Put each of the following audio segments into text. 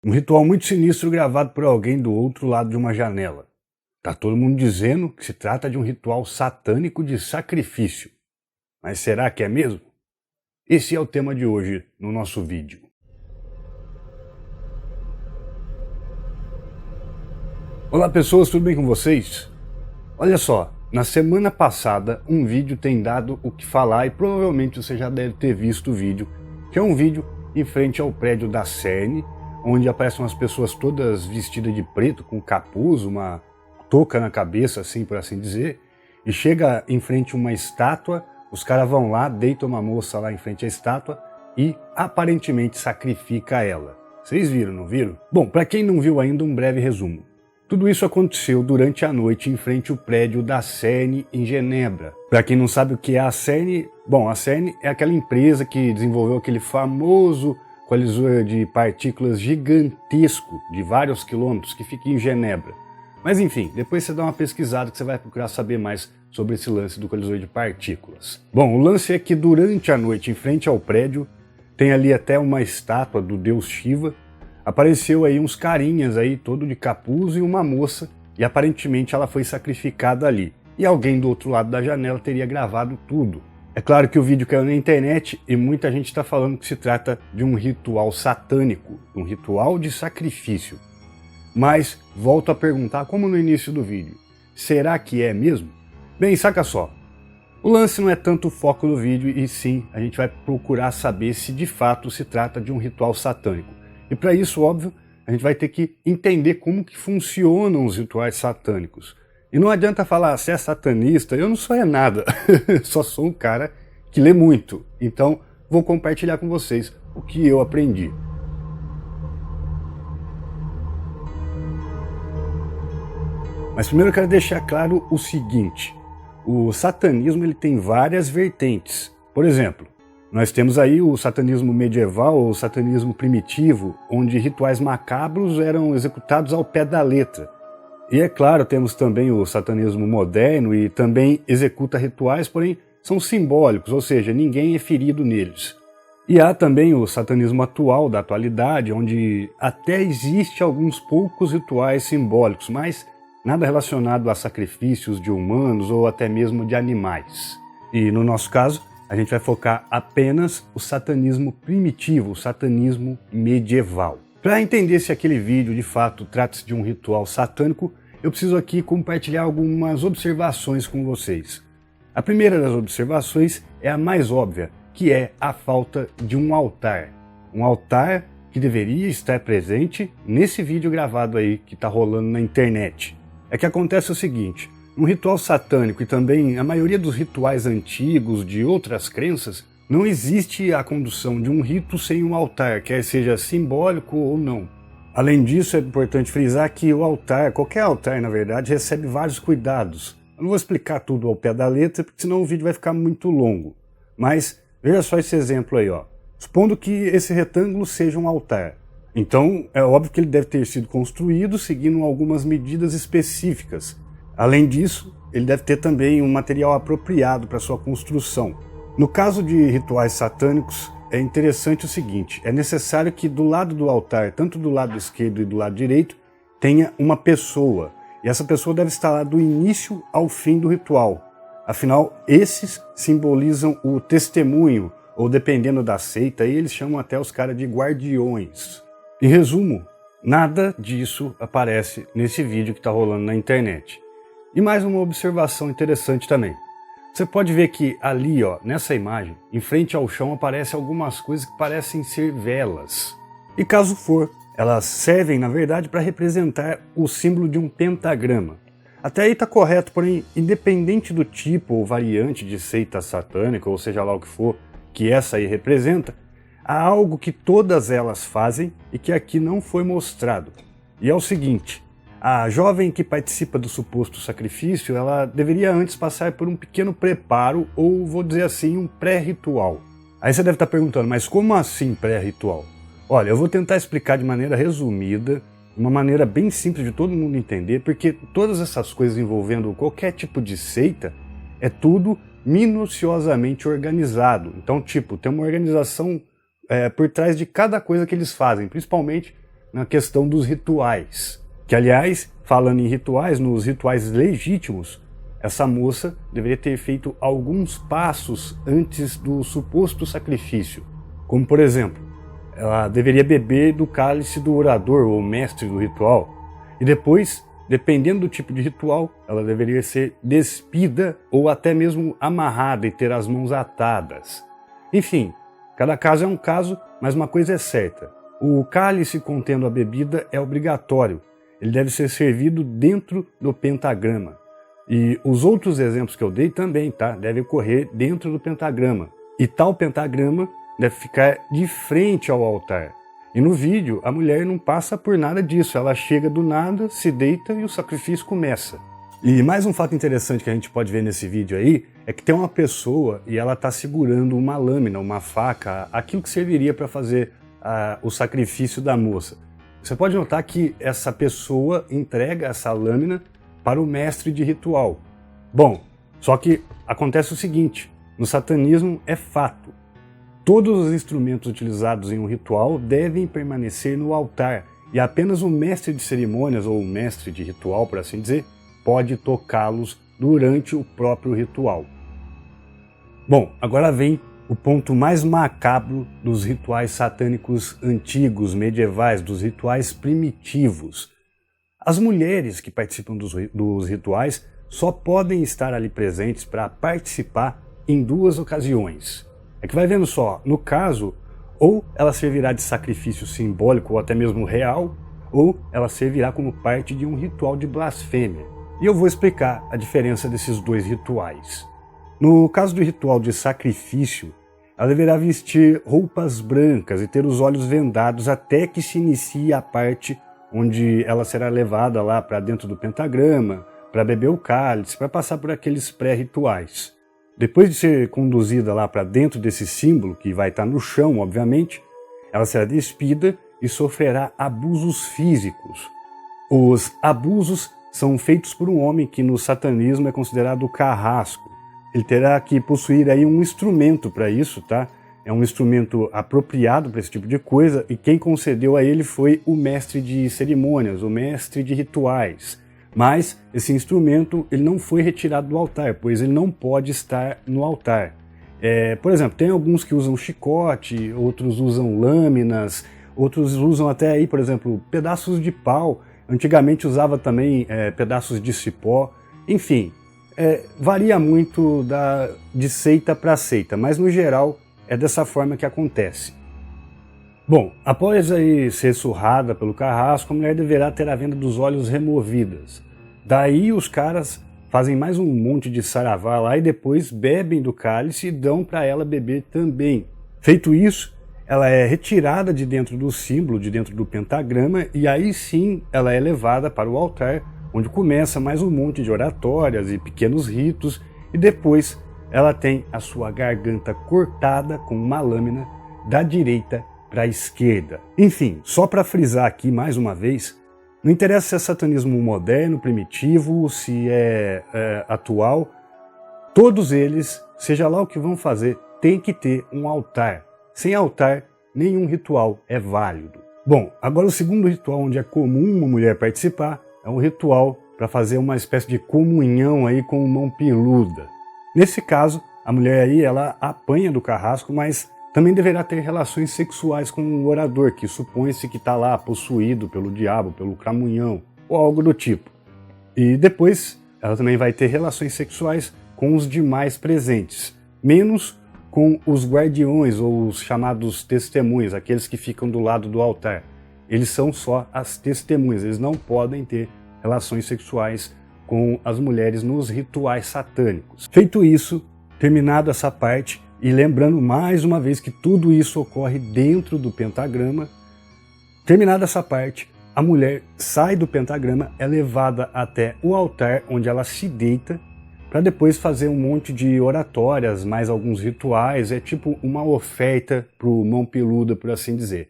Um ritual muito sinistro gravado por alguém do outro lado de uma janela. Tá todo mundo dizendo que se trata de um ritual satânico de sacrifício. Mas será que é mesmo? Esse é o tema de hoje no nosso vídeo. Olá pessoas, tudo bem com vocês? Olha só, na semana passada um vídeo tem dado o que falar e provavelmente você já deve ter visto o vídeo, que é um vídeo em frente ao prédio da CERN, onde aparecem umas pessoas todas vestidas de preto, com capuz, uma touca na cabeça, assim por assim dizer, e chega em frente a uma estátua, os caras vão lá, deitam uma moça lá em frente à estátua e aparentemente sacrifica ela. Vocês viram, não viram? Bom, para quem não viu ainda, um breve resumo. Tudo isso aconteceu durante a noite em frente ao prédio da CERN em Genebra. Para quem não sabe o que é a CERN, bom, a CERN é aquela empresa que desenvolveu aquele famoso colisor de partículas gigantesco de vários quilômetros que fica em Genebra. Mas enfim, depois você dá uma pesquisada que você vai procurar saber mais sobre esse lance do colisor de partículas. Bom, o lance é que durante a noite em frente ao prédio tem ali até uma estátua do deus Shiva. Apareceu aí uns carinhas aí, todo de capuz, e uma moça, e aparentemente ela foi sacrificada ali. E alguém do outro lado da janela teria gravado tudo. É claro que o vídeo caiu na internet e muita gente está falando que se trata de um ritual satânico, um ritual de sacrifício. Mas volto a perguntar, como no início do vídeo, será que é mesmo? Bem, saca só, o lance não é tanto o foco do vídeo e sim a gente vai procurar saber se de fato se trata de um ritual satânico. E para isso, óbvio, a gente vai ter que entender como que funcionam os rituais satânicos. E não adianta falar, você é satanista, eu não sou nada, só sou um cara que lê muito. Então, vou compartilhar com vocês o que eu aprendi. Mas primeiro eu quero deixar claro o seguinte, o satanismo ele tem várias vertentes. Por exemplo, nós temos aí o satanismo medieval ou o satanismo primitivo, onde rituais macabros eram executados ao pé da letra. E é claro, temos também o satanismo moderno e também executa rituais, porém são simbólicos, ou seja, ninguém é ferido neles. E há também o satanismo atual, da atualidade, onde até existe alguns poucos rituais simbólicos, mas nada relacionado a sacrifícios de humanos ou até mesmo de animais. E no nosso caso, a gente vai focar apenas o satanismo primitivo, o satanismo medieval. Para entender se aquele vídeo de fato trata-se de um ritual satânico, eu preciso aqui compartilhar algumas observações com vocês. A primeira das observações é a mais óbvia, que é a falta de um altar. Um altar que deveria estar presente nesse vídeo gravado aí que está rolando na internet. É que acontece o seguinte, um ritual satânico e também a maioria dos rituais antigos de outras crenças, não existe a condução de um rito sem um altar, quer seja simbólico ou não. Além disso, é importante frisar que o altar, qualquer altar na verdade, recebe vários cuidados. Eu não vou explicar tudo ao pé da letra, porque senão o vídeo vai ficar muito longo. Mas veja só esse exemplo aí, ó. Supondo que esse retângulo seja um altar. Então é óbvio que ele deve ter sido construído seguindo algumas medidas específicas. Além disso, ele deve ter também um material apropriado para sua construção. No caso de rituais satânicos, é interessante o seguinte, é necessário que do lado do altar, tanto do lado esquerdo e do lado direito, tenha uma pessoa. E essa pessoa deve estar lá do início ao fim do ritual. Afinal, esses simbolizam o testemunho, ou dependendo da seita, aí eles chamam até os caras de guardiões. Em resumo, nada disso aparece nesse vídeo que está rolando na internet. E mais uma observação interessante também. Você pode ver que ali, ó, nessa imagem, em frente ao chão aparecem algumas coisas que parecem ser velas. E caso for, elas servem, na verdade, para representar o símbolo de um pentagrama. Até aí está correto, porém, independente do tipo ou variante de seita satânica, ou seja lá o que for, que essa aí representa, há algo que todas elas fazem e que aqui não foi mostrado. E é o seguinte, a jovem que participa do suposto sacrifício, ela deveria antes passar por um pequeno preparo, ou vou dizer assim, um pré-ritual. Aí você deve estar perguntando, mas como assim pré-ritual? Olha, eu vou tentar explicar de maneira resumida, uma maneira bem simples de todo mundo entender, porque todas essas coisas envolvendo qualquer tipo de seita, é tudo minuciosamente organizado. Então, tipo, tem uma organização por trás de cada coisa que eles fazem, principalmente na questão dos rituais. Que, aliás, falando em rituais, nos rituais legítimos, essa moça deveria ter feito alguns passos antes do suposto sacrifício. Como, por exemplo, ela deveria beber do cálice do orador ou mestre do ritual. E depois, dependendo do tipo de ritual, ela deveria ser despida ou até mesmo amarrada e ter as mãos atadas. Enfim, cada caso é um caso, mas uma coisa é certa. O cálice contendo a bebida é obrigatório. Ele deve ser servido dentro do pentagrama. E os outros exemplos que eu dei também, tá? Devem ocorrer dentro do pentagrama. E tal pentagrama deve ficar de frente ao altar. E no vídeo, a mulher não passa por nada disso. Ela chega do nada, se deita e o sacrifício começa. E mais um fato interessante que a gente pode ver nesse vídeo aí é que tem uma pessoa e ela está segurando uma lâmina, uma faca, aquilo que serviria para fazer o sacrifício da moça. Você pode notar que essa pessoa entrega essa lâmina para o mestre de ritual. Bom, só que acontece o seguinte, no satanismo é fato. Todos os instrumentos utilizados em um ritual devem permanecer no altar e apenas o mestre de cerimônias, ou o mestre de ritual, por assim dizer, pode tocá-los durante o próprio ritual. Bom, agora vem o ponto mais macabro dos rituais satânicos antigos, medievais, dos rituais primitivos. As mulheres que participam dos rituais só podem estar ali presentes para participar em duas ocasiões. É que vai vendo só, no caso, ou ela servirá de sacrifício simbólico ou até mesmo real, ou ela servirá como parte de um ritual de blasfêmia. E eu vou explicar a diferença desses dois rituais. No caso do ritual de sacrifício, ela deverá vestir roupas brancas e ter os olhos vendados até que se inicie a parte onde ela será levada lá para dentro do pentagrama, para beber o cálice, para passar por aqueles pré-rituais. Depois de ser conduzida lá para dentro desse símbolo, que vai estar no chão, obviamente, ela será despida e sofrerá abusos físicos. Os abusos são feitos por um homem que no satanismo é considerado carrasco. Ele terá que possuir aí um instrumento para isso, tá? É um instrumento apropriado para esse tipo de coisa e quem concedeu a ele foi o mestre de cerimônias, o mestre de rituais. Mas esse instrumento ele não foi retirado do altar, pois ele não pode estar no altar. Por exemplo, tem alguns que usam chicote, outros usam lâminas, outros usam até aí, por exemplo, pedaços de pau. Antigamente usava também pedaços de cipó. Enfim, varia muito de seita para seita, mas no geral é dessa forma que acontece. Bom, após aí ser surrada pelo carrasco, a mulher deverá ter a venda dos olhos removidas. Daí os caras fazem mais um monte de saravá lá e depois bebem do cálice e dão para ela beber também. Feito isso, ela é retirada de dentro do símbolo, de dentro do pentagrama, e aí sim ela é levada para o altar, onde começa mais um monte de oratórias e pequenos ritos, e depois ela tem a sua garganta cortada com uma lâmina da direita para a esquerda. Enfim, só para frisar aqui mais uma vez, não interessa se é satanismo moderno, primitivo, se é atual, todos eles, seja lá o que vão fazer, tem que ter um altar. Sem altar, nenhum ritual é válido. Bom, agora o segundo ritual onde é comum uma mulher participar é um ritual para fazer uma espécie de comunhão aí com mão peluda. Nesse caso, a mulher aí ela apanha do carrasco, mas também deverá ter relações sexuais com o orador, que supõe-se que está lá possuído pelo diabo, pelo cramunhão, ou algo do tipo. E depois, ela também vai ter relações sexuais com os demais presentes, menos com os guardiões, ou os chamados testemunhas, aqueles que ficam do lado do altar. Eles são só as testemunhas, eles não podem ter relações sexuais com as mulheres nos rituais satânicos. Feito isso, terminado essa parte, e lembrando mais uma vez que tudo isso ocorre dentro do pentagrama, terminada essa parte, a mulher sai do pentagrama, é levada até o altar, onde ela se deita, para depois fazer um monte de oratórias, mais alguns rituais, é tipo uma oferta para o mão peluda, por assim dizer.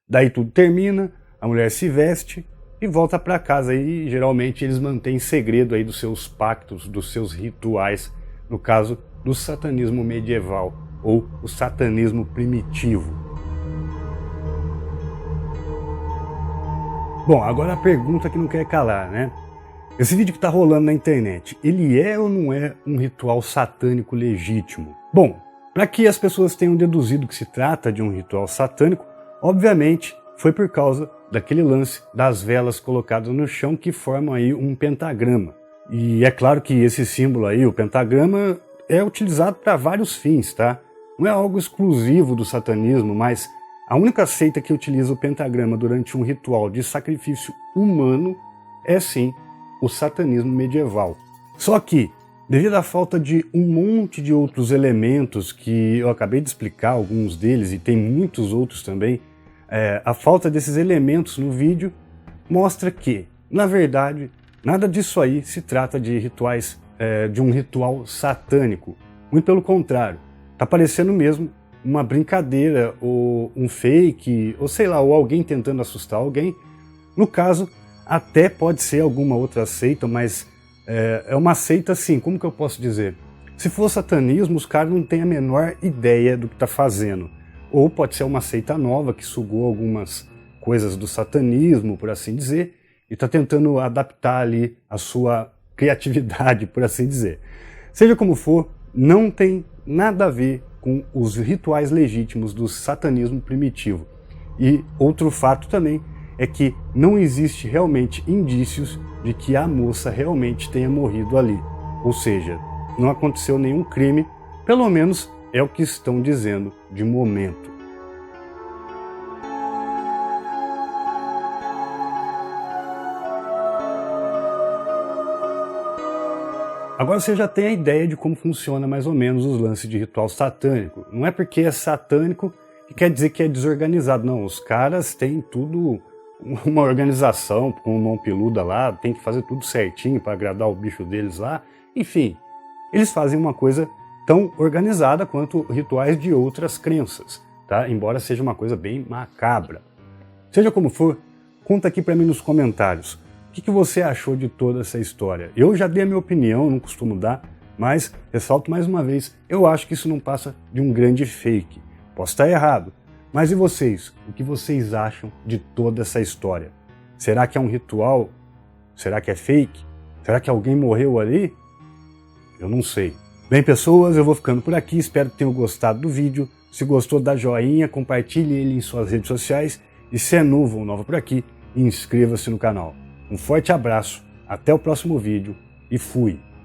Daí tudo termina, a mulher se veste e volta para casa, e geralmente eles mantêm segredo aí dos seus pactos, dos seus rituais, no caso do satanismo medieval ou o satanismo primitivo. Bom, agora a pergunta que não quer calar, né? Esse vídeo que tá rolando na internet, ele é ou não é um ritual satânico legítimo? Bom, para que as pessoas tenham deduzido que se trata de um ritual satânico, obviamente foi por causa daquele lance das velas colocadas no chão que formam aí um pentagrama. E é claro que esse símbolo aí, o pentagrama, é utilizado para vários fins, tá? Não é algo exclusivo do satanismo, mas a única seita que utiliza o pentagrama durante um ritual de sacrifício humano é sim o satanismo medieval. Só que, devido à falta de um monte de outros elementos que eu acabei de explicar, alguns deles, e tem muitos outros também, a falta desses elementos no vídeo mostra que, na verdade, nada disso aí se trata de rituais, de um ritual satânico. Muito pelo contrário, tá parecendo mesmo uma brincadeira, ou um fake, ou sei lá, ou alguém tentando assustar alguém. No caso, até pode ser alguma outra seita, mas é uma seita assim, como que eu posso dizer? Se for satanismo, os caras não têm a menor ideia do que tá fazendo. Ou pode ser uma seita nova que sugou algumas coisas do satanismo, por assim dizer, e está tentando adaptar ali a sua criatividade, por assim dizer. Seja como for, não tem nada a ver com os rituais legítimos do satanismo primitivo. E outro fato também é que não existe realmente indícios de que a moça realmente tenha morrido ali. Ou seja, não aconteceu nenhum crime, pelo menos é o que estão dizendo de momento. Agora você já tem a ideia de como funciona mais ou menos os lances de ritual satânico. Não é porque é satânico que quer dizer que é desorganizado, não. Os caras têm tudo, uma organização com mão peluda lá, tem que fazer tudo certinho para agradar o bicho deles lá. Enfim, eles fazem uma coisa tão organizada quanto rituais de outras crenças, tá? Embora seja uma coisa bem macabra. Seja como for, conta aqui para mim nos comentários. O que você achou de toda essa história? Eu já dei a minha opinião, não costumo dar, mas ressalto mais uma vez, eu acho que isso não passa de um grande fake. Posso estar errado, mas e vocês? O que vocês acham de toda essa história? Será que é um ritual? Será que é fake? Será que alguém morreu ali? Eu não sei. Bem, pessoas, eu vou ficando por aqui, espero que tenham gostado do vídeo. Se gostou, dá joinha, compartilhe ele em suas redes sociais e se é novo ou nova por aqui, inscreva-se no canal. Um forte abraço, até o próximo vídeo e fui!